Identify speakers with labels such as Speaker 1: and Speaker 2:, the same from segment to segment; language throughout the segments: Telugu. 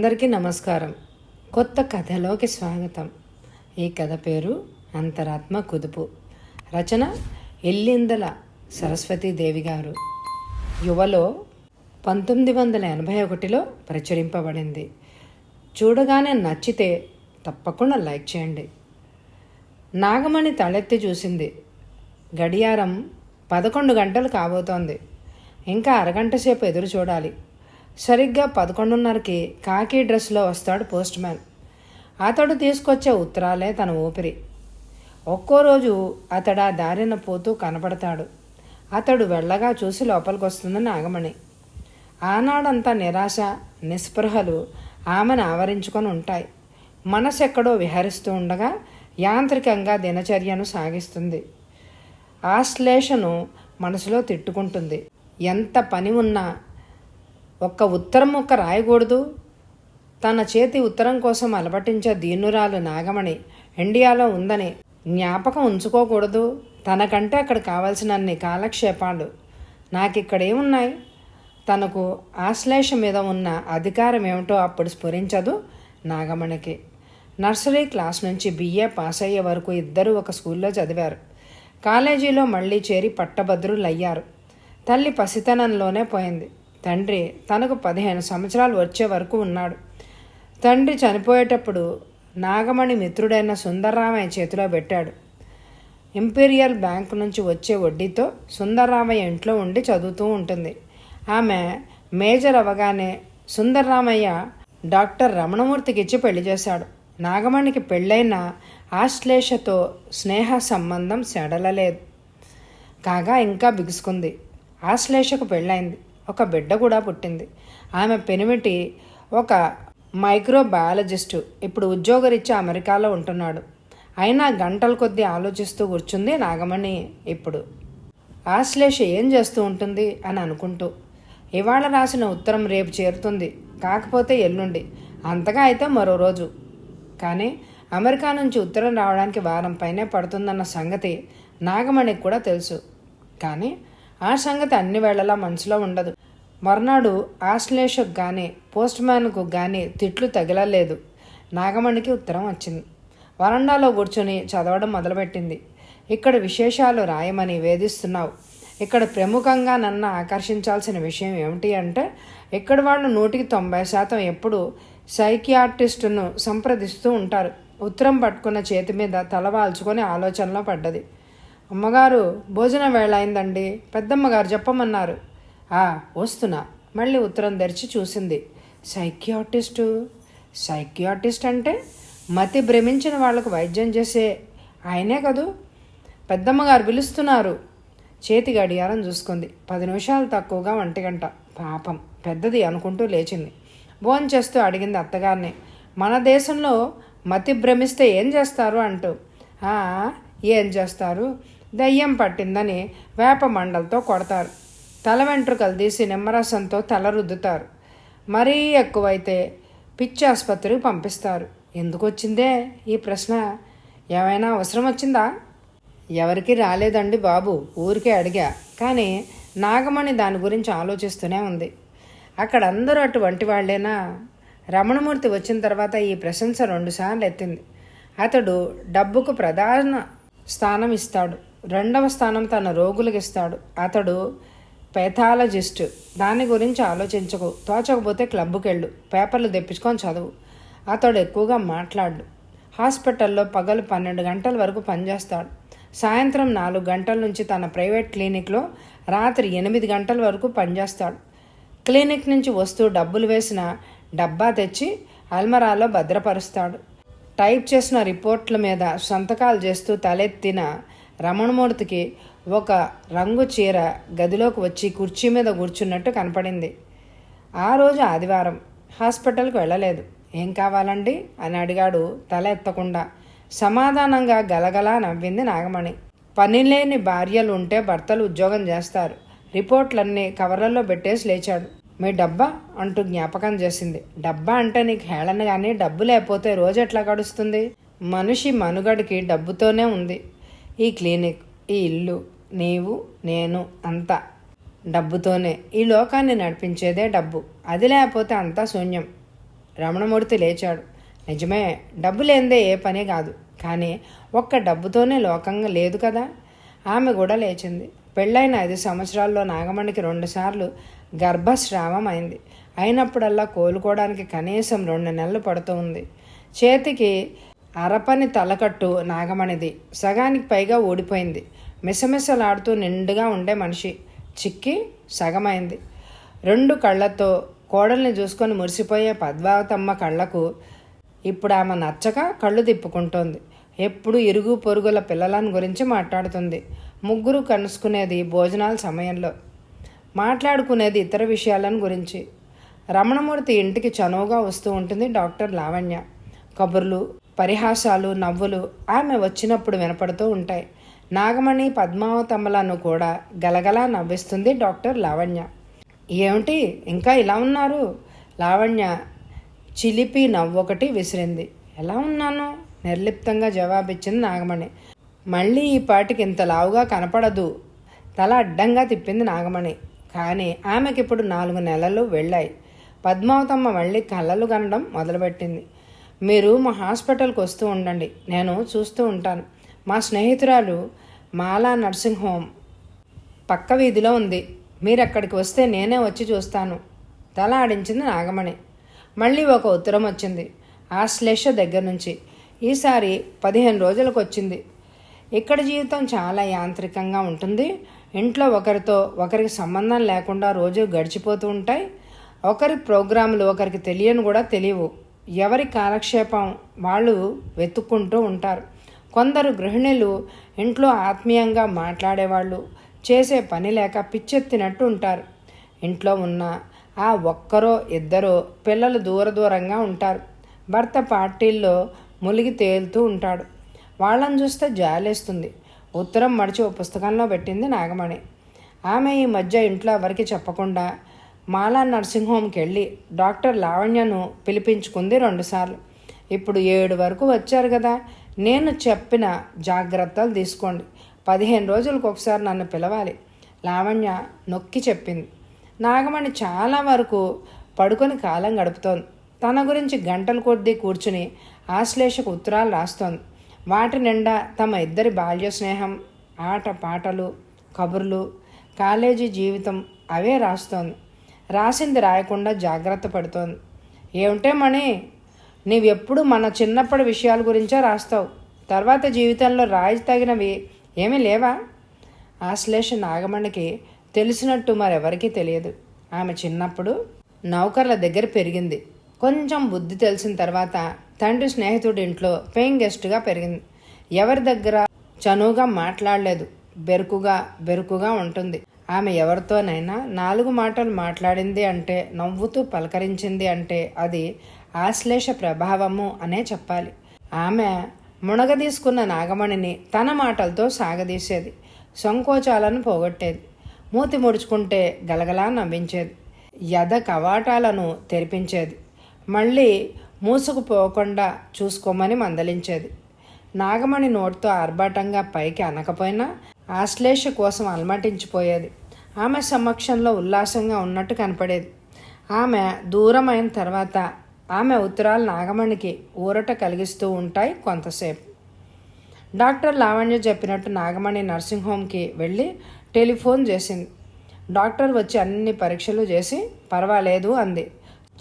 Speaker 1: అందరికీ నమస్కారం. కొత్త కథలోకి స్వాగతం. ఈ కథ పేరు అంతరాత్మ కుదుపు. రచన ఎల్లిందల సరస్వతీదేవి గారు. యువలో 1981లో ప్రచురింపబడింది. చూడగానే నచ్చితే తప్పకుండా లైక్ చేయండి. నాగమణి తలెత్తి చూసింది. గడియారం 11 గంటలు కాబోతోంది. ఇంకా అరగంట సేపు ఎదురు చూడాలి. సరిగ్గా 11:30కి కాకి డ్రెస్లో వస్తాడు పోస్ట్ మ్యాన్. అతడు తీసుకొచ్చే ఉత్తరాలే తన ఊపిరి. ఒక్కో రోజు అతడు ఆ దారిన పోతూ కనపడతాడు. అతడు వెళ్ళగా చూసి లోపలికి వస్తుంది నాగమణి. ఆనాడంతా నిరాశ నిస్పృహలు ఆమెను ఆవరించుకొని ఉంటాయి. మనసు ఎక్కడో విహరిస్తూ ఉండగా యాంత్రికంగా దినచర్యను సాగిస్తుంది. ఆశ్లేషను మనసులో తిట్టుకుంటుంది. ఎంత పని ఉన్నా ఒక్క ఉత్తరం రాయకూడదు. తన చేతి ఉత్తరం కోసం అలవటించే దీనురాలు నాగమణి ఇండియాలో ఉందని జ్ఞాపకం ఉంచుకోకూడదు. తనకంటే అక్కడ కావాల్సినన్ని కాలక్షేపాలు నాకిక్కడేమున్నాయి? తనకు ఆశ్లేష మీద ఉన్న అధికారం ఏమిటో అప్పుడు స్ఫురించదు నాగమణికి. నర్సరీ క్లాస్ నుంచి BA పాస్ అయ్యే వరకు ఇద్దరూ ఒక స్కూల్లో చదివారు. కాలేజీలో మళ్ళీ చేరి పట్టభద్రులయ్యారు. తల్లి పసితనంలోనే పోయింది. తండ్రి తనకు 15 సంవత్సరాలు వచ్చే వరకు ఉన్నాడు. తండ్రి చనిపోయేటప్పుడు నాగమణి మిత్రుడైన సుందర్రామయ్య చేతిలో పెట్టాడు. ఇంపీరియల్ బ్యాంకు నుంచి వచ్చే వడ్డీతో సుందర్రామయ్య ఇంట్లో ఉండి చదువుతూ ఉంటుంది. ఆమె మేజర్ అవ్వగానే సుందర్రామయ్య డాక్టర్ రమణమూర్తికి ఇచ్చి పెళ్లి చేశాడు. నాగమణికి పెళ్ళైన ఆశ్లేషతో స్నేహ సంబంధం సెడలలేదు. కాగా ఇంకా బిగుసుకుంది. ఆశ్లేషకు పెళ్ళైంది. ఒక బిడ్డ కూడా పుట్టింది. ఆమె పెనిమిటి ఒక మైక్రోబయాలజిస్టు. ఇప్పుడు ఉద్యోగరీత్యా అమెరికాలో ఉంటున్నాడు. అయినా గంటల కొద్దీ ఆలోచిస్తూ కూర్చుంది నాగమణి. ఇప్పుడు ఆశ్లేష ఏం చేస్తూ ఉంటుంది అని అనుకుంటూ, ఇవాళ రాసిన ఉత్తరం రేపు చేరుతుంది, కాకపోతే ఎల్లుండి, అంతగా అయితే మరో రోజు. కానీ అమెరికా నుంచి ఉత్తరం రావడానికి వారం పైనే పడుతుందన్న సంగతి నాగమణికి కూడా తెలుసు. కానీ ఆ సంగతి అన్ని వేళలా మనసులో ఉండదు. మర్నాడు ఆశ్లేషకు కానీ పోస్ట్ మ్యాన్కు కానీ తిట్లు తగిలలేదు. నాగమణికి ఉత్తరం వచ్చింది. వరండాలో కూర్చొని చదవడం మొదలుపెట్టింది. ఇక్కడ విశేషాలు రాయమని వేధిస్తున్నావు. ఇక్కడ ప్రముఖంగా నన్ను ఆకర్షించాల్సిన విషయం ఏమిటి అంటే, ఇక్కడ వాళ్ళు 100% ఎప్పుడు సైకియాట్రిస్టును సంప్రదిస్తూ ఉంటారు. ఉత్తరం పట్టుకున్న చేతి మీద తలవాల్చుకొని ఆలోచనలో పడ్డది. అమ్మగారు, భోజనం వేళ అయిందండి, పెద్దమ్మగారు చెప్పమన్నారు. వస్తున్నా. మళ్ళీ ఉత్తరం తెరిచి చూసింది. సైకియాట్రిస్ట్ అంటే మతి భ్రమించిన వాళ్లకు వైద్యం చేసే ఆయనే కదూ. పెద్దమ్మగారు పిలుస్తున్నారు. చేతి గడియారం చూసుకుంది. 10 నిమిషాలు తక్కువగా 1 గంట. పాపం పెద్దది అనుకుంటూ లేచింది. భోంచేస్తూ అడిగింది అత్తగారిని, మన దేశంలో మతి భ్రమిస్తే ఏం చేస్తారు అంటూ. ఏం చేస్తారు? దయ్యం పట్టిందని వేప మండలతో కొడతారు. తల వెంట్రుకలు తీసి నిమ్మరసంతో తల రుద్దుతారు. మరీ ఎక్కువైతే పిచ్చి ఆసుపత్రికి పంపిస్తారు. ఎందుకు వచ్చిందే ఈ ప్రశ్న? ఏమైనా అవసరం వచ్చిందా? ఎవరికి రాలేదండి బాబు, ఊరికే అడిగా. కానీ నాగమణి దాని గురించి ఆలోచిస్తూనే ఉంది. అక్కడ అందరూ అటువంటి వాళ్లేనా? రమణమూర్తి వచ్చిన తర్వాత ఈ ప్రశంస 2 సార్లు ఎత్తింది. అతడు డబ్బుకు ప్రధాన స్థానం ఇస్తాడు. 2వ స్థానం తన రోగులకు ఇస్తాడు. అతడు పెథాలజిస్టు. దాని గురించి ఆలోచించకు. తోచకపోతే క్లబ్కి పేపర్లు తెప్పించుకొని చదువు. అతడు ఎక్కువగా మాట్లాడు. హాస్పిటల్లో పగలు 12 గంటల వరకు పనిచేస్తాడు. సాయంత్రం 4 గంటల నుంచి తన ప్రైవేట్ క్లినిక్లో రాత్రి 8 గంటల వరకు పనిచేస్తాడు. క్లినిక్ నుంచి వస్తూ డబ్బులు వేసిన డబ్బా తెచ్చి అల్మరాలో భద్రపరుస్తాడు. టైప్ చేసిన రిపోర్ట్ల మీద సంతకాలు చేస్తూ తలెత్తిన రమణమూర్తికి ఒక రంగు చీర గదిలోకి వచ్చి కుర్చీ మీద కూర్చున్నట్టు కనపడింది. ఆ రోజు ఆదివారం. హాస్పిటల్కి వెళ్ళలేదు. ఏం కావాలండి అని అడిగాడు తల ఎత్తకుండా. సమాధానంగా గలగలా నవ్వింది నాగమణి. పనిలేని భార్యలు ఉంటే భర్తలు ఉద్యోగం చేస్తారు. రిపోర్ట్లన్నీ కవర్లలో పెట్టేసి లేచాడు. మీ డబ్బా అంటూ జ్ఞాపకం చేసింది. డబ్బా అంటే నీకు హేళన, కానీ డబ్బు లేకపోతే రోజు ఎట్లా గడుస్తుంది? మనిషి మనుగడికి డబ్బుతోనే ఉంది. ఈ క్లినిక్, ఈ ఇల్లు, నీవు, నేను అంతా డబ్బుతోనే. ఈ లోకాన్ని నడిపించేదే డబ్బు. అది లేకపోతే అంతా శూన్యం. రమణమూర్తి లేచాడు. నిజమే, డబ్బు లేనిదే ఏ పని కాదు. కానీ ఒక్క డబ్బుతోనే లోకంగా లేదు కదా. ఆమె కూడా లేచింది. పెళ్ళైన 5 సంవత్సరాల్లో నాగమణికి 2 సార్లు గర్భస్రావం అయింది. అయినప్పుడల్లా కోలుకోవడానికి కనీసం 2 నెలలు పడుతూ ఉంది. చేతికి అరపని తలకట్టు నాగమణిది సగానికి పైగా ఊడిపోయింది. మిసమిసలాడుతూ నిండుగా ఉండే మనిషి చిక్కి సగమైంది. 2 కళ్ళతో కోడల్ని చూసుకొని మురిసిపోయే పద్మావతమ్మ కళ్ళకు ఇప్పుడు ఆమె నచ్చక కళ్ళు తిప్పుకుంటోంది. ఎప్పుడు ఇరుగు పొరుగుల పిల్లలను గురించి మాట్లాడుతుంది. ముగ్గురు కలుసుకునేది భోజనాల సమయంలో, మాట్లాడుకునేది ఇతర విషయాలను గురించి. రమణమూర్తి ఇంటికి చనువుగా వస్తూ ఉంటుంది డాక్టర్ లావణ్య. కబుర్లు, పరిహాసాలు, నవ్వులు ఆమె వచ్చినప్పుడు వినపడుతూ ఉంటాయి. నాగమణి పద్మావతమ్మలను కూడా గలగలా నవ్విస్తుంది డాక్టర్ లావణ్య. ఏమిటి ఇంకా ఇలా ఉన్నారు? లావణ్య చిలిపి నవ్వొకటి విసిరింది. ఎలా ఉన్నాను? నిర్లిప్తంగా జవాబిచ్చింది నాగమణి. మళ్ళీ ఈ పాటికి ఇంత లావుగా కనపడదు. తల అడ్డంగా తిప్పింది నాగమణి. కానీ ఆమెకిప్పుడు 4 నెలలు వెళ్ళాయి. పద్మావతమ్మ మళ్ళీ కళ్ళలు కనడం మొదలుపెట్టింది. మీరు మా హాస్పిటల్కి వస్తూ ఉండండి, నేను చూస్తూ ఉంటాను. మా స్నేహితురాలు మాలా నర్సింగ్ హోమ్ పక్క వీధిలో ఉంది. మీరు అక్కడికి వస్తే నేనే వచ్చి చూస్తాను. తల ఆడించింది నాగమణి. మళ్ళీ ఒక ఉత్తరం వచ్చింది ఆశ్లేష దగ్గర నుంచి. ఈసారి 15 రోజులకు వచ్చింది. ఇక్కడ జీవితం చాలా యాంత్రికంగా ఉంటుంది. ఇంట్లో ఒకరితో ఒకరికి సంబంధం లేకుండా రోజు గడిచిపోతూ ఉంటాయి. ఒకరి ప్రోగ్రాములు ఒకరికి తెలియని కూడా తెలియవు. ఎవరి కాలక్షేపం వాళ్ళు వెతుక్కుంటూ ఉంటారు. కొందరు గృహిణులు ఇంట్లో ఆత్మీయంగా మాట్లాడేవాళ్ళు, చేసే పని లేక పిచ్చెత్తినట్టు ఉంటారు. ఇంట్లో ఉన్న ఆ ఒక్కరో ఇద్దరో పిల్లలు దూరంగా ఉంటారు. భర్త పార్టీల్లో మునిగి తేలుతూ ఉంటాడు. వాళ్ళని చూస్తే జాలేస్తుంది. ఉత్తరం మడిచి ఓ పుస్తకంలో పెట్టింది నాగమణి. ఆమె ఈ మధ్య ఇంట్లో ఎవరికి చెప్పకుండా మాలా నర్సింగ్ హోమ్కి వెళ్ళి డాక్టర్ లావణ్యను పిలిపించుకుంది 2 సార్లు. ఇప్పుడు 7 వరకు వచ్చారు కదా, నేను చెప్పిన జాగ్రత్తలు తీసుకోండి. 15 రోజులకు ఒకసారి నన్ను పిలవాలి, లావణ్య నొక్కి చెప్పింది. నాగమణి చాలా వరకు పడుకొని కాలం గడుపుతోంది. తన గురించి గంటల కొద్దీ కూర్చుని ఆశ్లేషకు ఉత్తరాలు రాస్తోంది. వాటి నిండా తమ ఇద్దరి బాల్య స్నేహం, ఆట పాటలు, కబుర్లు, కాలేజీ జీవితం అవే రాస్తోంది. రాసింది రాయకుండా జాగ్రత్త పడుతోంది. ఏమిటే మణి, నీవెప్పుడు మన చిన్నప్పటి విషయాల గురించే రాస్తావు, తర్వాత జీవితంలో రాయి తగినవి ఏమీ లేవా? ఆశ్లేష నాగమణికి తెలిసినట్టు మరెవరికీ తెలియదు. ఆమె చిన్నప్పుడు నౌకర్ల దగ్గర పెరిగింది. కొంచెం బుద్ధి తెలిసిన తర్వాత తండ్రి స్నేహితుడి ఇంట్లో పేయింగ్ గెస్ట్గా పెరిగింది. ఎవరి దగ్గర చనువుగా మాట్లాడలేదు. బెరుకుగా ఉంటుంది. ఆమె ఎవరితోనైనా 4 మాటలు మాట్లాడింది అంటే, నవ్వుతూ పలకరించింది అంటే అది ఆశ్లేష ప్రభావము అనే చెప్పాలి. ఆమె మునగదీసుకున్న నాగమణిని తన మాటలతో సాగదీసేది. సంకోచాలను పోగొట్టేది. మూతి ముడుచుకుంటే గలగలా నవ్వించేది. యద కవాటాలను తెరిపించేది. మళ్ళీ మూసుకుపోకుండా చూసుకోమని మందలించేది. నాగమణి నోటితో ఆర్భాటంగా పైకి అనకపోయినా ఆశ్లేష కోసం అలమటించిపోయేది. ఆమె సమక్షంలో ఉల్లాసంగా ఉన్నట్టు కనపడేది. ఆమె దూరమైన తర్వాత ఆమె ఉత్తరాలు నాగమణికి ఊరట కలిగిస్తూ ఉంటాయి కొంతసేపు. డాక్టర్ లావణ్య చెప్పినట్టు నాగమణి నర్సింగ్ హోమ్కి వెళ్ళి టెలిఫోన్ చేసింది. డాక్టర్ వచ్చి అన్ని పరీక్షలు చేసి పర్వాలేదు అంది.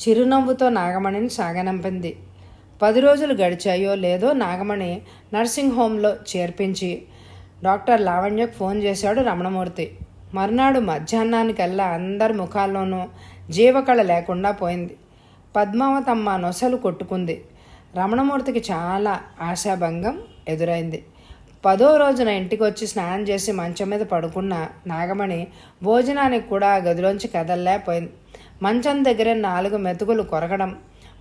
Speaker 1: చిరునవ్వుతో నాగమణిని సాగనంపింది. 10 రోజులు గడిచాయో లేదో నాగమణి నర్సింగ్ హోంలో చేర్పించి డాక్టర్ లావణ్యకు ఫోన్ చేశాడు రమణమూర్తి. మరునాడు మధ్యాహ్నానికల్లా అందరి ముఖాల్లోనూ జీవకళ లేకుండా పోయింది. పద్మావతమ్మ నొసలు కొట్టుకుంది. రమణమూర్తికి చాలా ఆశాభంగం ఎదురైంది. 10వ రోజున ఇంటికి వచ్చి స్నానం చేసి మంచం మీద పడుకున్న నాగమణి భోజనానికి కూడా గదిలోంచి కదలలేకపోయింది. మంచం దగ్గర 4 మెతుకులు కొరకడం,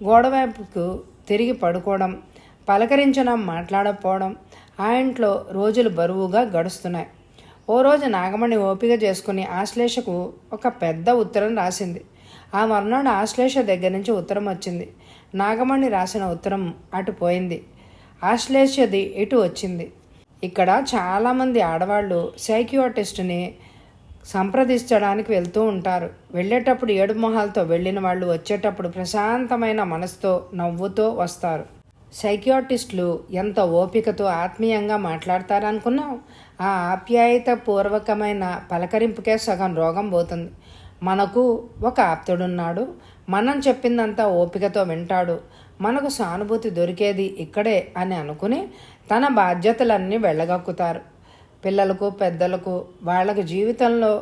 Speaker 1: గోడవైపుకు తిరిగి పడుకోవడం, పలకరించడం, మాట్లాడకపోవడం, ఆ ఇంట్లో రోజులు బరువుగా గడుస్తున్నాయి. ఓ రోజు నాగమణి ఓపిక చేసుకుని ఆశ్లేషకు ఒక పెద్ద ఉత్తరం రాసింది. ఆ మర్నాడు ఆశ్లేష దగ్గర నుంచి ఉత్తరం వచ్చింది. నాగమణి రాసిన ఉత్తరం అటు పోయింది. ఆశ్లేషది ఇటు వచ్చింది. ఇక్కడ చాలామంది ఆడవాళ్ళు సైకియాట్రిస్ట్ని సంప్రదించడానికి వెళ్తూ ఉంటారు. వెళ్ళేటప్పుడు ఏడు మొహాలతో వెళ్ళిన వాళ్ళు వచ్చేటప్పుడు ప్రశాంతమైన మనసుతో నవ్వుతో వస్తారు. సైకియాట్రిస్టులు ఎంత ఓపికతో ఆత్మీయంగా మాట్లాడతారనుకున్నావు? ఆ ఆప్యాయత పూర్వకమైన పలకరింపుకే సగం రోగం పోతుంది. మనకు ఒక ఆప్తుడున్నాడు, మనం చెప్పిందంతా ఓపికతో వింటాడు, మనకు సానుభూతి దొరికేది ఇక్కడే అని అనుకుని తన బాధ్యతలన్నీ వెళ్ళగక్కుతారు. పిల్లలకు పెద్దలకు వాళ్ళకు జీవితంలో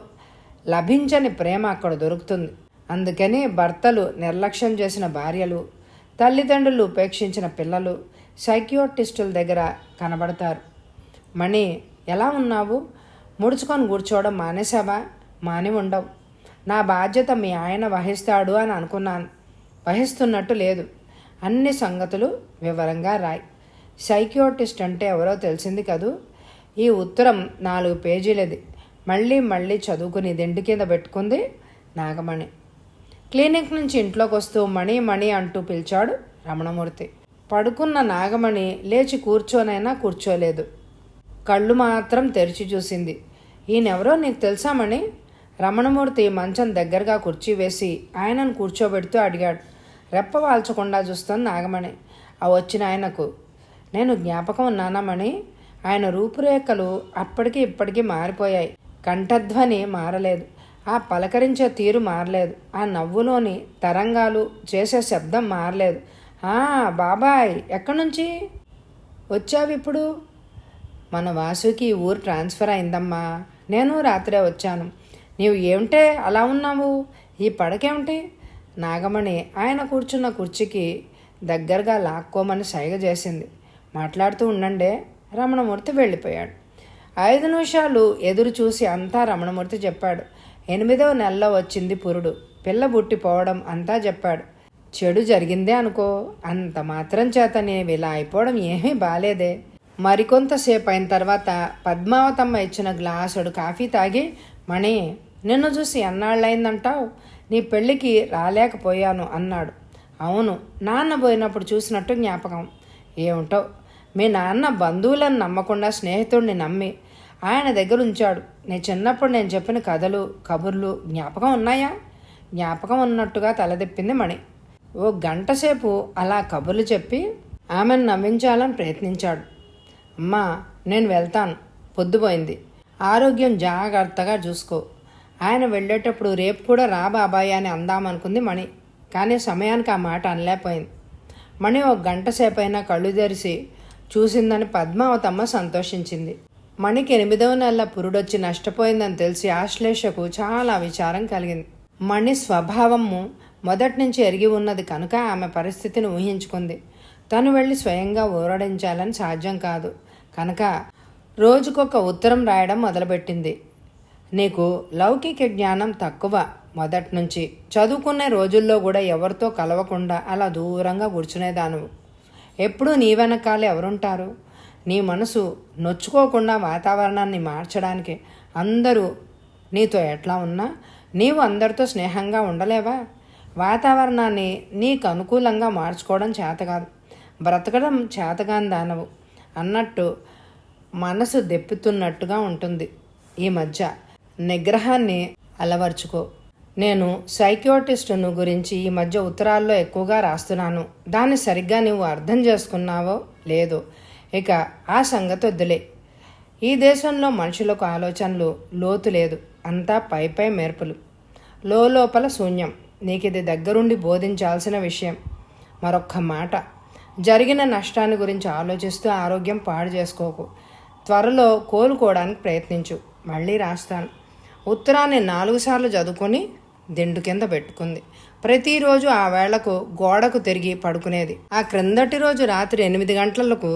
Speaker 1: లభించని ప్రేమ అక్కడ దొరుకుతుంది. అందుకని భర్తలు నిర్లక్ష్యం చేసిన భార్యలు, తల్లిదండ్రులు ఉపేక్షించిన పిల్లలు సైకియాట్రిస్టుల దగ్గర కనబడతారు. మణి, ఎలా ఉన్నావు? ముడుచుకొని కూర్చోవడం మానేశావా? మాని ఉండవు. నా బాధ్యత మీ ఆయన వహిస్తాడు అని అనుకున్నాను. వహిస్తున్నట్టు లేదు. అన్ని సంగతులు వివరంగా రాయి. సైకియాట్రిస్ట్ అంటే ఎవరో తెలిసింది కదూ. ఈ ఉత్తరం 4 పేజీలది. మళ్ళీ మళ్ళీ చదువుకుని దిండు కింద పెట్టుకుంది నాగమణి. క్లినిక్ నుంచి ఇంట్లోకి వస్తూ మణి మణి అంటూ పిలిచాడు రమణమూర్తి. పడుకున్న నాగమణి లేచి కూర్చోనైనా కూర్చోలేదు. కళ్ళు మాత్రం తెరిచి చూసింది. ఈయనెవరో నీకు తెలుసా మణి? రమణమూర్తి మంచం దగ్గరగా కుర్చీ వేసి ఆయనను కూర్చోబెడుతూ అడిగాడు. రెప్ప వాల్చకుండా చూస్తుంది నాగమణి. ఆ వచ్చిన ఆయనకు నేను జ్ఞాపకం ఉన్నానా మణి? ఆయన రూపురేఖలు అప్పటికి ఇప్పటికీ మారిపోయాయి. కంఠధ్వని మారలేదు, ఆ పలకరించే తీరు మారలేదు, ఆ నవ్వులోని తరంగాలు చేసే శబ్దం మారలేదు. బాబాయ్, ఎక్కడి నుంచి వచ్చావిప్పుడు? మన వాసుకి ఈ ఊరు ట్రాన్స్ఫర్ అయిందమ్మా. నేను రాత్రే వచ్చాను. నీవు ఏమిటే అలా ఉన్నావు? ఈ పడకేమిటి? నాగమణి ఆయన కూర్చున్న కుర్చీకి దగ్గరగా లాక్కోమని సైగ చేసింది. మాట్లాడుతూ ఉండండే. రమణమూర్తి వెళ్ళిపోయాడు. 5 నిమిషాలు ఎదురు చూసి అంతా రమణమూర్తి చెప్పాడు. 8వ నెలలో వచ్చింది పురుడు. పిల్ల బుట్టిపోవడం అంతా చెప్పాడు. చెడు జరిగిందే అనుకో, అంత మాత్రం చేత నేను ఇలా అయిపోవడం ఏమీ బాలేదే. మరికొంతసేపు అయిన తర్వాత పద్మావతమ్మ ఇచ్చిన గ్లాసుడు కాఫీ తాగి, మణి, నిన్ను చూసి ఎన్నాళ్ళయిందంటావు? నీ పెళ్ళికి రాలేకపోయాను అన్నాడు. అవును, నాన్న పోయినప్పుడు చూసినట్టు జ్ఞాపకం. ఏమిటో, మీ నాన్న బంధువులను నమ్మకుండా స్నేహితుడిని నమ్మి ఆయన దగ్గర ఉంచాడు. చిన్నప్పుడు నేను చెప్పిన కథలు కబుర్లు జ్ఞాపకం ఉన్నాయా? జ్ఞాపకం ఉన్నట్టుగా తలదిప్పింది మణి. ఓ గంటసేపు అలా కబుర్లు చెప్పి ఆమెను నవ్వించాలని ప్రయత్నించాడు. అమ్మా, నేను వెళ్తాను, పొద్దుపోయింది. ఆరోగ్యం జాగ్రత్తగా చూసుకో. ఆయన వెళ్ళేటప్పుడు రేపు కూడా రా బాబాయ్ అని అందామనుకుంది మణి. కానీ సమయానికి ఆ మాట అనలేకపోయింది. మణి ఒక గంట సేపైనా కళ్ళు తెరిచి చూసిందని పద్మావతమ్మ సంతోషించింది. మణికి 8వ నెల పురుడొచ్చి నష్టపోయిందని తెలిసి ఆశ్లేషకు చాలా విచారం కలిగింది. మణి స్వభావము మొదటి నుంచి ఎరిగి ఉన్నది కనుక ఆమె పరిస్థితిని ఊహించుకుంది. తను వెళ్ళి స్వయంగా ఊరడించాలని సాధ్యం కాదు కనుక రోజుకొక ఉత్తరం రాయడం మొదలుపెట్టింది. నీకు లౌకిక జ్ఞానం తక్కువ. మొదటి నుంచి చదువుకునే రోజుల్లో కూడా ఎవరితో కలవకుండా అలా దూరంగా కూర్చునేదానువు. ఎప్పుడూ నీ వెనకాలే ఎవరుంటారు? నీ మనసు నొచ్చుకోకుండా వాతావరణాన్ని మార్చడానికి అందరూ నీతో ఎట్లా ఉన్నా నీవు అందరితో స్నేహంగా ఉండలేవా? వాతావరణాన్ని నీకు అనుకూలంగా మార్చుకోవడం చేతకాదు, బ్రతకడం చేతగాని దానవు అన్నట్టు మనసు దెప్పుతున్నట్టుగా ఉంటుంది. ఈ మధ్య నిగ్రహాన్ని అలవర్చుకో. నేను సైకియాట్రిస్టును గురించి ఈ మధ్య ఉత్తరాల్లో ఎక్కువగా రాస్తున్నాను. దాన్ని సరిగ్గా నువ్వు అర్థం చేసుకున్నావో లేదో ఇక ఆ సంగతి వద్దులే. ఈ దేశంలో మనుషులకు ఆలోచనలు లోతు లేదు, అంతా పై మెరుపులు, లోపల శూన్యం. నీకు ఇది దగ్గరుండి బోధించాల్సిన విషయం. మరొక్క మాట, జరిగిన నష్టాన్ని గురించి ఆలోచిస్తూ ఆరోగ్యం పాడు చేసుకోకు. త్వరలో కోలుకోవడానికి ప్రయత్నించు. మళ్ళీ రాస్తాను. ఉత్తరాన్ని 4 సార్లు చదువుకొని దిండు కింద పెట్టుకుంది. ప్రతిరోజు ఆ వేళకు గోడకు తిరిగి పడుకునేది. ఆ క్రిందటి రోజు రాత్రి 8 గంటలకు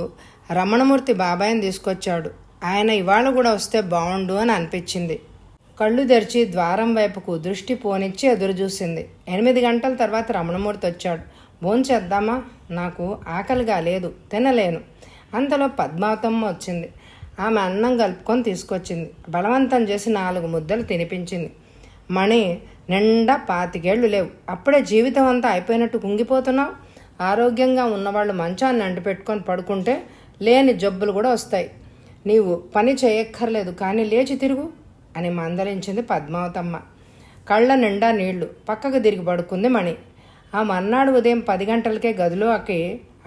Speaker 1: రమణమూర్తి బాబాయిని తీసుకొచ్చాడు. ఆయన ఇవాళ కూడా వస్తే బాగుండు అని అనిపించింది. కళ్ళు తెరిచి ద్వారం వైపుకు దృష్టి పోనిచ్చి ఎదురు చూసింది. 8 గంటల తర్వాత రమణమూర్తి వచ్చాడు. భోంచేద్దామా? నాకు ఆకలిగా లేదు, తినలేను. అంతలో పద్మావతమ్మ వచ్చింది. ఆమె అన్నం కలుపుకొని తీసుకొచ్చింది. బలవంతం చేసి 4 ముద్దలు తినిపించింది. మణి, నిండా 25 ఏళ్ళు లేవు, అప్పుడే జీవితం అంతా అయిపోయినట్టు కుంగిపోతున్నావు. ఆరోగ్యంగా ఉన్నవాళ్ళు మంచాన్ని అంటిపెట్టుకొని పడుకుంటే లేని జబ్బులు కూడా వస్తాయి. నీవు పని చేయక్కర్లేదు, కానీ లేచి తిరుగు అని మందలించింది పద్మావతమ్మ. కళ్ళ నిండా నీళ్లు. పక్కకు తిరిగి పడుకుంది మణి. ఆ మర్నాడు ఉదయం 10 గంటలకే గదిలోకి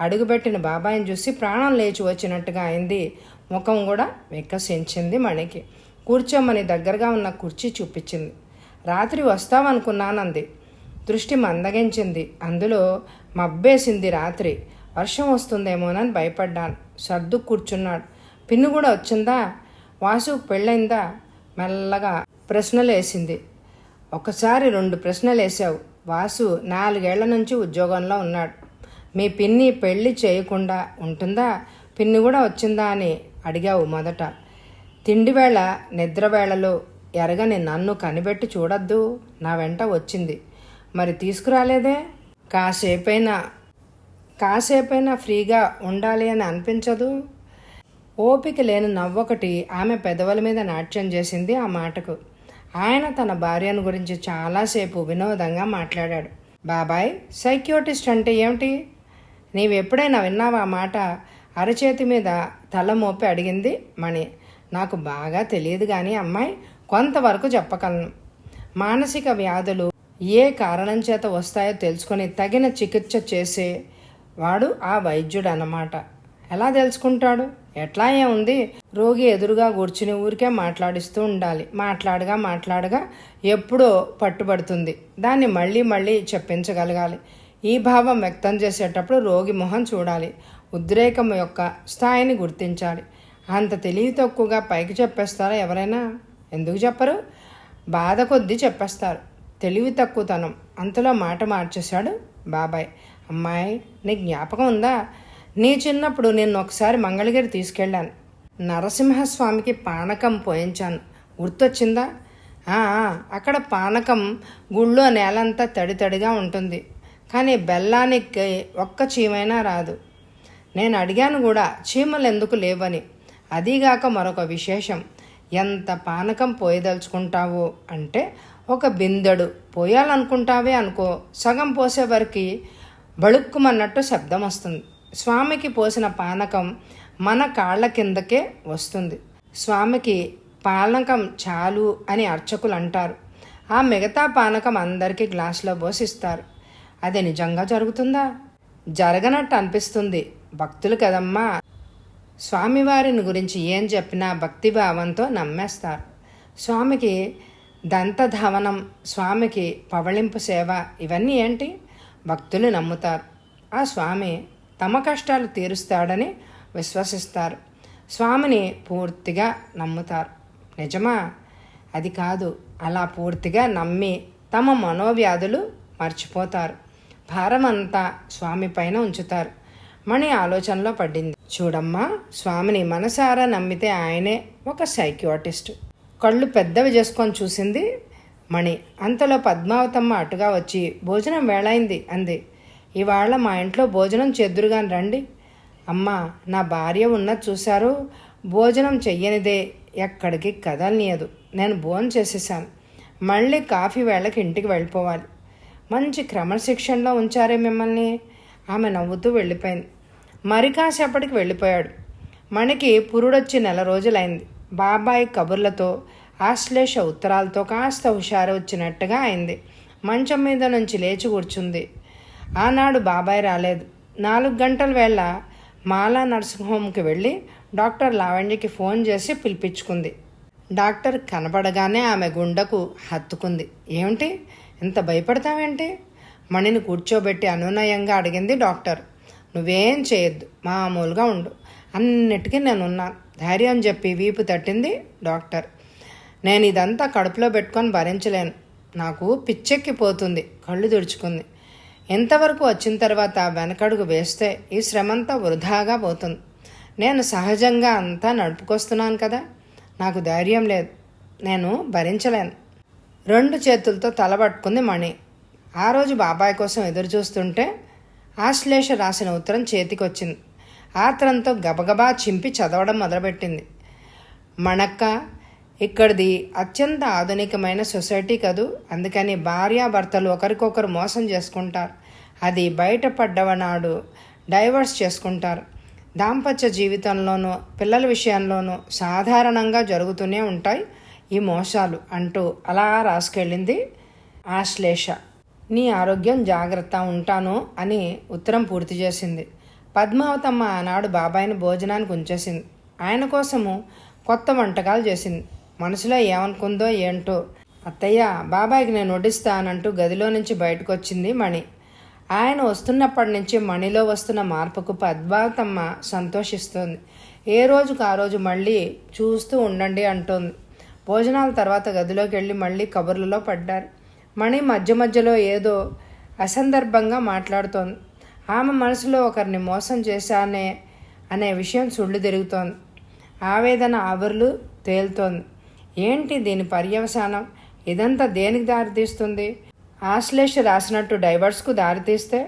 Speaker 1: అడుగుపెట్టిన బాబాయిని చూసి ప్రాణం లేచి వచ్చినట్టుగా అయింది. ముఖం కూడా వికసించింది మణికి. కూర్చోమని దగ్గరగా ఉన్న కుర్చీ చూపించింది. రాత్రి వస్తావనుకున్నానంది. దృష్టి మందగించింది. అందులో మబ్బేసింది రాత్రి. వర్షం వస్తుందేమోనని భయపడ్డాను. సర్దు కూర్చున్నాడు. పిన్ను కూడా వచ్చిందా? వాసు పెళ్ళైందా? మెల్లగా ప్రశ్నలు వేసింది. ఒకసారి 2 ప్రశ్నలు వేసావు. వాసు 4 ఏళ్ల నుంచి ఉద్యోగంలో ఉన్నాడు. మీ పిన్ని పెళ్ళి చేయకుండా ఉంటుందా? పిన్ని కూడా వచ్చిందా అని అడిగావు మొదట. తిండివేళ నిద్రవేళలో ఎరగని నన్ను కనిపెట్టి చూడొద్దు. నా వెంట వచ్చింది. మరి తీసుకురాలేదే? కాసేపైనా ఫ్రీగా ఉండాలి అని అనిపించదు? ఓపిక లేని నవ్వొకటి ఆమె పెదవుల మీద నాట్యం చేసింది ఆ మాటకు. ఆయన తన భార్యను గురించి చాలాసేపు వినోదంగా మాట్లాడాడు. బాబాయ్, సైకియాట్రిస్ట్ అంటే ఏమిటి? నీవెప్పుడైనా విన్నావా ఆ మాట? అరచేతి మీద తల మోపి అడిగింది మణి. నాకు బాగా తెలియదు కానీ అమ్మాయి, కొంతవరకు చెప్పగలను. మానసిక వ్యాధులు ఏ కారణం చేత వస్తాయో తెలుసుకొని తగిన చికిత్స చేసే వాడు ఆ వైద్యుడు అన్నమాట. ఎలా తెలుసుకుంటాడు? ఎట్లా ఏముంది, రోగి ఎదురుగా కూర్చుని ఊరికే మాట్లాడిస్తూ ఉండాలి. మాట్లాడగా ఎప్పుడో పట్టుబడుతుంది. దాన్ని మళ్ళీ మళ్ళీ చెప్పించగలగాలి. ఈ భావం వ్యక్తం చేసేటప్పుడు రోగి మొహం చూడాలి. ఉద్రేకం యొక్క స్థాయిని గుర్తించాలి. అంత తెలివి తక్కువగా పైకి చెప్పేస్తారా ఎవరైనా? ఎందుకు చెప్పరు? బాధ కొద్దీ చెప్పేస్తారు. తెలివి తక్కువతనం. అంతలో మాట మార్చేశాడు బాబాయ్. అమ్మాయి, నీ జ్ఞాపకం ఉందా? నీ చిన్నప్పుడు నేను ఒకసారి మంగళగిరి తీసుకెళ్ళాను. నరసింహస్వామికి పానకం పోయించాను. గుర్తొచ్చిందా? అక్కడ పానకం గుళ్ళో నేలంతా తడితడిగా ఉంటుంది. కానీ బెల్లానికి ఒక్క చీమైనా రాదు. నేను అడిగాను కూడా చీమలు ఎందుకు లేవని. అదీగాక మరొక విశేషం. ఎంత పానకం పోయదలుచుకుంటావో అంటే ఒక బిందెడు పోయాలనుకుంటావే అనుకో, సగం పోసేవరకు బళుక్కుమన్నట్టు శబ్దం వస్తుంది. స్వామికి పోసిన పానకం మన కాళ్ళ కిందకే వస్తుంది. స్వామికి పానకం చాలు అని అర్చకులు అంటారు. ఆ మిగతా పానకం అందరికీ గ్లాసులో పోసిస్తారు. అది నిజంగా జరుగుతుందా? జరగనట్టు అనిపిస్తుంది. భక్తులు కదమ్మా, స్వామివారిని గురించి ఏం చెప్పినా భక్తిభావంతో నమ్మేస్తారు. స్వామికి దంతధావనం, స్వామికి పవళింపు సేవ, ఇవన్నీ ఏంటి? భక్తులు నమ్ముతారు. ఆ స్వామి తమ కష్టాలు తీరుస్తాడని విశ్వసిస్తారు. స్వామిని పూర్తిగా నమ్ముతారు. నిజమా? అది కాదు. అలా పూర్తిగా నమ్మి తమ మనోవ్యాధులు మర్చిపోతారు. భారమంతా స్వామి పైన ఉంచుతారు. మణి ఆలోచనలో పడింది. చూడమ్మా, స్వామిని మనసారా నమ్మితే ఆయనే ఒక సైకియాట్రిస్ట్. కళ్ళు పెద్దవి చేసుకొని చూసింది మణి. అంతలో పద్మావతమ్మ అటుగా వచ్చి, భోజనం వేళైంది అంది. ఇవాళ మా ఇంట్లో భోజనం చెద్దురుగాని రండి. అమ్మా, నా భార్య ఉన్నది చూశారు. భోజనం చెయ్యనిదే ఎక్కడికి కదలనీయదు. నేను భోజనం చేసేసాను. మళ్ళీ కాఫీ వేళకి ఇంటికి వెళ్ళిపోవాలి. మంచి క్రమశిక్షణలో ఉంచారే మిమ్మల్ని. ఆమె నవ్వుతూ వెళ్ళిపోయింది. మరి కాసేపటికి వెళ్ళిపోయాడు. మణికి పురుడొచ్చి 4 రోజులైంది. బాబాయ్ కబుర్లతో, ఆశ్లేష ఉత్తరాలతో కాస్త హుషారు వచ్చినట్టుగా అయింది. మంచం మీద నుంచి లేచి కూర్చుంది. ఆనాడు బాబాయ్ రాలేదు. 4 గంటల వేళ మాలా నర్సింగ్ హోమ్కి వెళ్ళి డాక్టర్ లావణ్యకి ఫోన్ చేసి పిలిపించుకుంది. డాక్టర్ కనపడగానే ఆమె గుండెకు హత్తుకుంది. ఏమిటి, ఇంత భయపడతావేంటి? మణిని కూర్చోబెట్టి అనునయంగా అడిగింది డాక్టర్. నువ్వేం చేయొద్దు, మామూలుగా ఉండు. అన్నిటికీ నేనున్నాను. ధైర్యం చెప్పి వీపు తట్టింది డాక్టర్. నేను ఇదంతా కడుపులో పెట్టుకొని భరించలేను. నాకు పిచ్చెక్కిపోతుంది. కళ్ళు తుడుచుకుంది. ఎంతవరకు వచ్చిన తర్వాత వెనకడుగు వేస్తే ఈ శ్రమంతా వృధాగా పోతుంది. నేను సహజంగా అంతా నడుపుకొస్తున్నాను కదా. నాకు ధైర్యం లేదు. నేను భరించలేను. 2 చేతులతో తలబట్టుకుంది మణి. ఆ రోజు బాబాయ్ కోసం ఎదురు చూస్తుంటే ఆశ్లేష రాసిన ఉత్తరం చేతికి వచ్చింది. ఆత్రంతో గబగబా చింపి చదవడం మొదలుపెట్టింది. మణక్క, ఇక్కడిది అత్యంత ఆధునికమైన సొసైటీ కదూ. అందుకని భార్యాభర్తలు ఒకరికొకరు మోసం చేసుకుంటారు. అది బయటపడ్డవనాడు డైవర్స్ చేసుకుంటారు. దాంపత్య జీవితంలోనూ పిల్లల విషయంలోనూ సాధారణంగా జరుగుతూనే ఉంటాయి ఈ మోసాలు అంటూ అలా రాసుకెళ్ళింది ఆశ్లేష. నీ ఆరోగ్యం జాగ్రత్త, ఉంటాను అని ఉత్తరం పూర్తి చేసింది. పద్మావతమ్మ ఆనాడు బాబాయిని భోజనానికి ఉంచేసింది. ఆయన కోసము కొత్త వంటకాలు చేసింది. మనసులో ఏమనుకుందో ఏంటో. అత్తయ్య, బాబాయికి నేను వడ్డిస్తానంటూ గదిలో నుంచి బయటకు వచ్చింది మణి. ఆయన వస్తున్నప్పటి నుంచి మణిలో వస్తున్న మార్పుకు పద్మావతమ్మ సంతోషిస్తోంది. ఏ రోజుకు ఆ రోజు మళ్ళీ చూస్తూ ఉండండి అంటోంది. భోజనాల తర్వాత గదిలోకి వెళ్ళి మళ్ళీ కబుర్లలో పడ్డారు. మణి మధ్య మధ్యలో ఏదో అసందర్భంగా మాట్లాడుతోంది. ఆమె మనసులో ఒకరిని మోసం చేశానే అనే విషయం సుళ్ళు తిరుగుతోంది. ఆవేదన ఆవిర్లు తేలుతోంది. ఏంటి దీని పర్యవసానం? ఇదంతా దేనికి దారితీస్తుంది? ఆశ్లేష రాసినట్టు డైవర్స్కు దారితీస్తే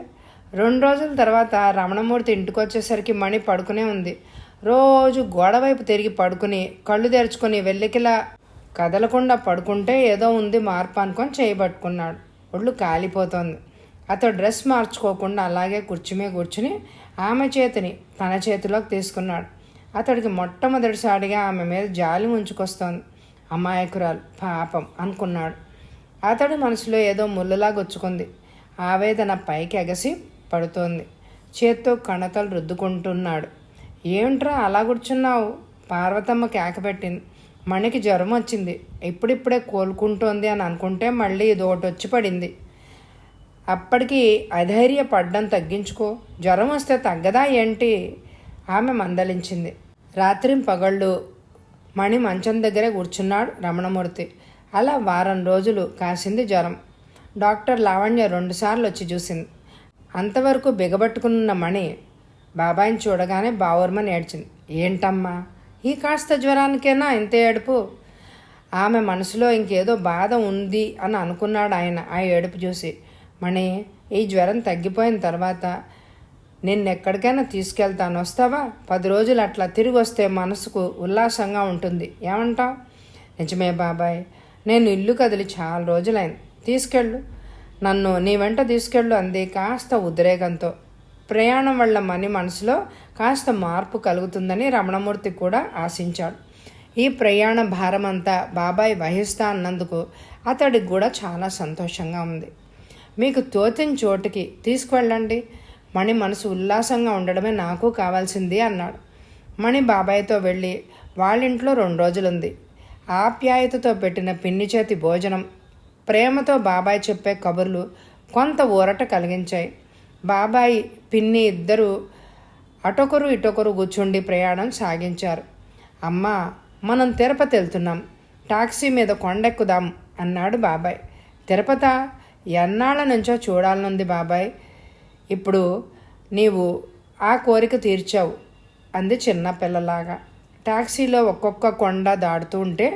Speaker 1: 2 రోజుల తర్వాత రమణమూర్తి ఇంటికి వచ్చేసరికి మణి పడుకునే ఉంది. రోజు గోడవైపు తిరిగి పడుకుని కళ్ళు తెరుచుకొని వెల్లికిలా కదలకుండా పడుకుంటే ఏదో ఉంది మార్పు అనుకొని చేయబట్టుకున్నాడు. ఒళ్ళు కాలిపోతోంది. అతడు డ్రెస్ మార్చుకోకుండా అలాగే కుర్చీ మీద కూర్చుని ఆమె చేతిని తన చేతిలోకి తీసుకున్నాడు. అతడికి మొట్టమొదటిసారిగా ఆమె మీద జాలి ఉంచుకొస్తోంది. అమాయకురాలు, పాపం అనుకున్నాడు. అతడి మనసులో ఏదో ముళ్ళులా గుచ్చుకుంది. ఆవేదన పైకి ఎగసి పడుతోంది. చేత్తో కణతలు రుద్దుకుంటున్నాడు. ఏమిట్రా అలా కూర్చున్నావు? పార్వతమ్మ కేకపెట్టింది. మణికి జ్వరం వచ్చింది, ఇప్పుడిప్పుడే కోలుకుంటోంది అని అనుకుంటే మళ్ళీ ఇదొకటి వచ్చి పడింది. అప్పటికి అధైర్యపడ్డం తగ్గించుకో, జ్వరం వస్తే తగ్గదా ఏంటి? ఆమె మందలించింది. రాత్రి పగళ్ళు మణి మంచం దగ్గరే కూర్చున్నాడు రమణమూర్తి. అలా వారం రోజులు కాసింది జ్వరం. డాక్టర్ లావణ్య 2 సార్లు వచ్చి చూసింది. అంతవరకు బిగబట్టుకున్న మణి బాబాయిని చూడగానే బావోర్మని ఏడ్చింది. ఏంటమ్మా, ఈ కాస్త జ్వరానికేనా ఇంత ఏడుపు? ఆమె మనసులో ఇంకేదో బాధ ఉంది అని అనుకున్నాడు ఆయన ఆ ఏడుపు చూసి. మణి, ఈ జ్వరం తగ్గిపోయిన తర్వాత నిన్నెక్కడికైనా తీసుకెళ్తాను, వస్తావా? 10 రోజులు అట్లా తిరిగి వస్తే మనసుకు ఉల్లాసంగా ఉంటుంది, ఏమంటావు? నిజమే బాబాయ్, నేను ఇల్లు కదిలి చాలా రోజులైంది, తీసుకెళ్ళు, నన్ను నీ వెంట తీసుకెళ్ళు అంది కాస్త ఉద్రేకంతో. ప్రయాణం వల్ల మణి మనసులో కాస్త మార్పు కలుగుతుందని రమణమూర్తి కూడా ఆశించాడు. ఈ ప్రయాణ భారమంతా బాబాయ్ వహిస్తా అన్నందుకు అతడికి కూడా చాలా సంతోషంగా ఉంది. మీకు తోచిన చోటుకి తీసుకువెళ్ళండి, మణి మనసు ఉల్లాసంగా ఉండడమే నాకు కావాల్సింది అన్నాడు. మణి బాబాయ్తో వెళ్ళి వాళ్ళింట్లో 2 రోజులుంది. ఆప్యాయతతో పెట్టిన పిన్ని చేతి భోజనం, ప్రేమతో బాబాయ్ చెప్పే కబుర్లు కొంత ఊరట కలిగించాయి. బాబాయ్, పిన్ని ఇద్దరూ అటొకరు ఇటొకరు కూర్చుండి ప్రయాణం సాగించారు. అమ్మా, మనం తిరుపతి వెళ్తున్నాం, టాక్సీ మీద కొండెక్కుదాం అన్నాడు బాబాయ్. తిరుపత? ఎన్నాళ్ళ నుంచో చూడాలనుంది బాబాయ్, ఇప్పుడు నీవు ఆ కోరిక తీర్చావు అంది చిన్న పిల్లలాగా. టాక్సీలో ఒక్కొక్క కొండ దాటుతూ ఉంటే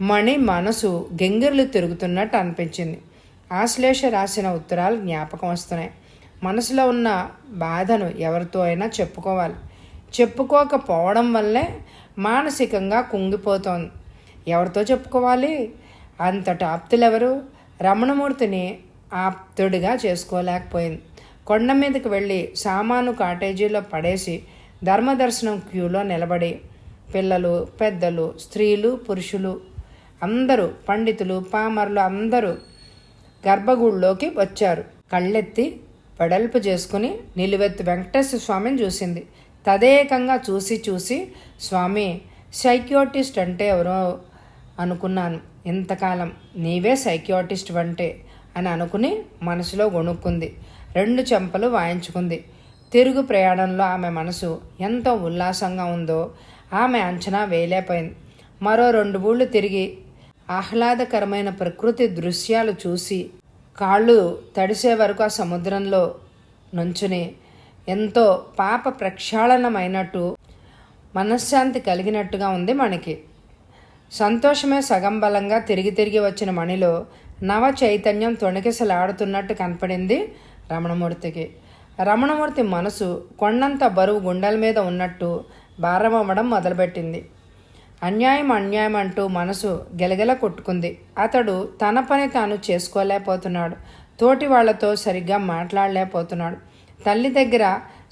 Speaker 1: మణి మనసు గెంగిర్లు తిరుగుతున్నట్టు అనిపించింది. ఆశ్లేష రాసిన ఉత్తరాలు జ్ఞాపకం వస్తున్నాయి. మనసులో ఉన్న బాధను ఎవరితో అయినా చెప్పుకోవాలి. చెప్పుకోకపోవడం వల్లే మానసికంగా కుంగిపోతోంది. ఎవరితో చెప్పుకోవాలి? అంతటి ఆప్తులెవరు? రమణమూర్తిని ఆప్తుడిగా చేసుకోలేకపోయింది. కొండ మీదకి వెళ్ళి సామాను కాటేజీలో పడేసి ధర్మదర్శనం క్యూలో నిలబడి పిల్లలు, పెద్దలు, స్త్రీలు, పురుషులు అందరూ, పండితులు, పామర్లు అందరూ గర్భగుడిలోకి వచ్చారు. కళ్ళెత్తి వెడల్పు చేసుకుని నిలువెత్తు వెంకటేశ్వర స్వామిని చూసింది. తదేకంగా చూసి స్వామి, సైకియాట్రిస్ట్ అంటే ఎవరో అనుకున్నాను, ఇంతకాలం నీవే సైకియాట్రిస్ట్ అంటే అని అనుకుని మనసులో గొణుక్కుంది. 2 చెంపలు వాయించుకుంది. తిరుగు ప్రయాణంలో ఆమె మనసు ఎంతో ఉల్లాసంగా ఉందో ఆమె అంచనా వేయలేకపోయింది. మరో 2 ఊళ్ళు తిరిగి ఆహ్లాదకరమైన ప్రకృతి దృశ్యాలు చూసి కాళ్ళు తడిసే వరకు ఆ సముద్రంలో నుంచుని ఎంతో పాప ప్రక్షాళనమైనట్టు మనశ్శాంతి కలిగినట్టుగా ఉంది మణికి. సంతోషమే సగం బలంగా తిరిగి వచ్చిన మణిలో నవ చైతన్యం తొణికిసలాడుతున్నట్టు కనపడింది రమణమూర్తికి. రమణమూర్తి మనసు కొండంత బరువు గుండెల మీద ఉన్నట్టు భారమవ్వడం మొదలుపెట్టింది. అన్యాయం అంటూ మనసు గెలగెల కొట్టుకుంది. అతడు తన పని తాను చేసుకోలేకపోతున్నాడు. తోటి వాళ్లతో సరిగ్గా మాట్లాడలేకపోతున్నాడు. తల్లి దగ్గర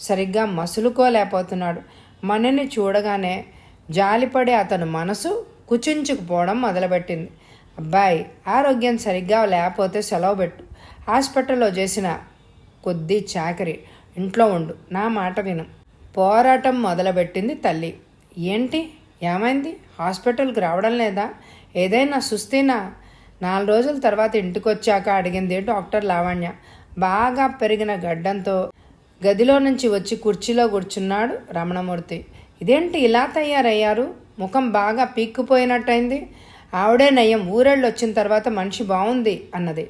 Speaker 1: సరిగ్గా మసులుకోలేకపోతున్నాడు. మణిని చూడగానే జాలిపడే అతను మనసు కుచించుకుపోవడం మొదలుపెట్టింది. అబ్బాయి, ఆరోగ్యం సరిగ్గా లేకపోతే సెలవు పెట్టు. హాస్పిటల్లో చేసిన కొద్ది చాకరీ, ఇంట్లో ఉండు, నా మాట విను. పోరాటం మొదలుపెట్టింది తల్లి. ఏంటి, ఏమైంది? హాస్పిటల్కి రావడం లేదా? ఏదైనా సుస్తీనా? 4 రోజుల తర్వాత ఇంటికి వచ్చాక అడిగింది డాక్టర్ లావణ్య. బాగా పెరిగిన గడ్డంతో గదిలో నుంచి వచ్చి కుర్చీలో కూర్చున్నాడు రమణమూర్తి. ఇదేంటి ఇలా తయారయ్యారు? ముఖం బాగా పీక్కుపోయినట్టయింది. ఆవిడే నయం, ఊరెళ్ళి వచ్చిన తర్వాత మనిషి బాగుంది అన్నది.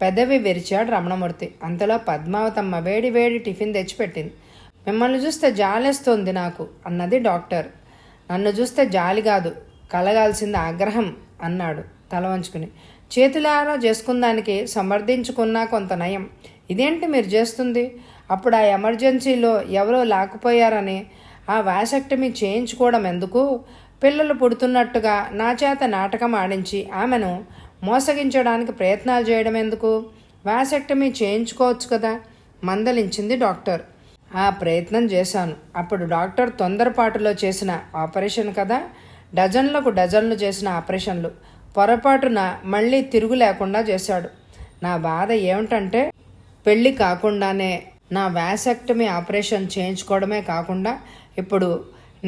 Speaker 1: పెదవి విరిచాడు రమణమూర్తి. అంతలో పద్మావతమ్మ వేడి వేడి టిఫిన్ తెచ్చిపెట్టింది. మిమ్మల్ని చూస్తే జాలేస్తోంది నాకు అన్నది డాక్టర్. నన్ను చూస్తే జాలి కాదు, కలగాల్సింది ఆగ్రహం అన్నాడు తల వంచుకుని. చేతులారా చేసుకుందానికి సమర్థించుకున్నా కొంత నయం. ఇదేంటి మీరు చేస్తుంది? అప్పుడు ఆ ఎమర్జెన్సీలో ఎవరో లాక్కుపోయారని ఆ వాసెక్టమీ చేయించుకోవడం ఎందుకు? పిల్లలు పుడుతున్నట్టుగా నా చేత నాటకం ఆడించి ఆమెను మోసగించడానికి ప్రయత్నాలు చేయడం ఎందుకు? వాసెక్టమీ చేయించుకోవచ్చు కదా, మందలించింది డాక్టర్. ఆ ప్రయత్నం చేశాను. అప్పుడు డాక్టర్ తొందరపాటులో చేసిన ఆపరేషన్ కదా. డజన్లకు డజన్లు చేసిన ఆపరేషన్లు పొరపాటున మళ్ళీ తిరుగు లేకుండా చేశాడు. నా బాధ ఏమిటంటే పెళ్ళి కాకుండానే నా వాసెక్టమీ ఆపరేషన్ చేయించుకోవడమే కాకుండా ఇప్పుడు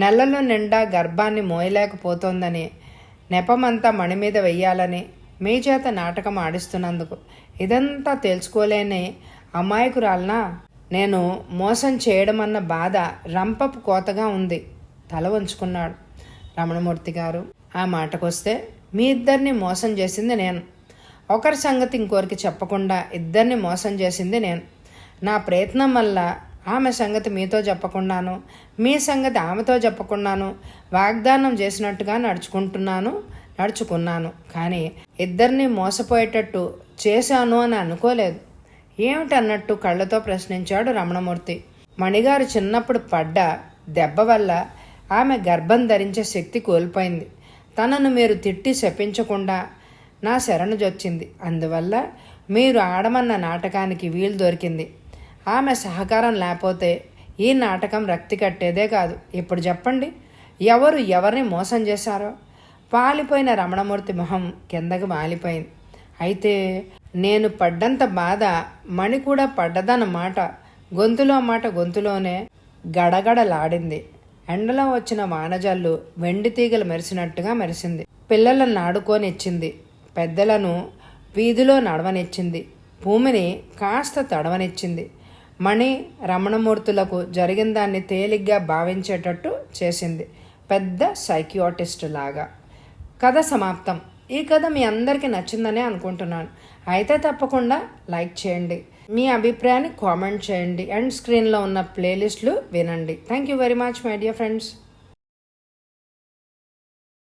Speaker 1: నెలల నిండా గర్భాన్ని మోయలేకపోతోందని, నెపమంతా మణి మీద వెయ్యాలని మీ చేత నాటకం ఆడిస్తున్నందుకు. ఇదంతా తెలుసుకోలేని అమాయకురాలనా? నేను మోసం చేయడమన్న బాధ రంపపు కోతగా ఉంది. తల వంచుకున్నాడు రమణమూర్తి గారు. ఆ మాటకొస్తే మీ ఇద్దరిని మోసం చేసింది నేను. ఒకరి సంగతి ఇంకోరికి చెప్పకుండా ఇద్దరిని మోసం చేసింది నేను. నా ప్రయత్నం వల్ల ఆమె సంగతి మీతో చెప్పకుండాను, మీ సంగతి ఆమెతో చెప్పకుండాను వాగ్దానం చేసినట్టుగా నడుచుకున్నాను. కానీ ఇద్దరిని మోసపోయేటట్టు చేశాను అని అనుకోలేదు. ఏమిటన్నట్టు కళ్ళతో ప్రశ్నించాడు రమణమూర్తి. మణిగారు చిన్నప్పుడు పడ్డ దెబ్బ వల్ల ఆమె గర్భం ధరించే శక్తి కోల్పోయింది. తనను మీరు తిట్టి శపించకుండా నా శరణుజొచ్చింది. అందువల్ల మీరు ఆడమన్న నాటకానికి వీలు దొరికింది. ఆమె సహకారం లేకపోతే ఈ నాటకం రక్తి కట్టేదే కాదు. ఇప్పుడు చెప్పండి, ఎవరు ఎవరిని మోసం చేశారో? పాలిపోయిన రమణమూర్తి మొహం కిందకి వాలిపోయింది. అయితే నేను పడ్డంత బాధ మణి కూడా పడ్డదన్నమాట. గొంతులోనే గడగడలాడింది. ఎండలో వచ్చిన వానజల్లు వెండి తీగలు మెరిసినట్టుగా మెరిసింది. పిల్లలను నాడుకోనిచ్చింది, పెద్దలను వీధిలో నడవనిచ్చింది, భూమిని కాస్త తడవనిచ్చింది. మణి రమణమూర్తులకు జరిగిన దాన్ని తేలిగ్గా భావించేటట్టు చేసింది, పెద్ద సైకియాటిస్ట్ లాగా. కథ సమాప్తం. ఈ కథ మీ అందరికీ నచ్చిందనే అనుకుంటున్నాను. అయితే తప్పకుండా లైక్ చేయండి, మీ అభిప్రాయాన్ని కామెంట్ చేయండి అండ్ స్క్రీన్లో ఉన్న ప్లేలిస్టులు వినండి. Thank you very much my dear friends.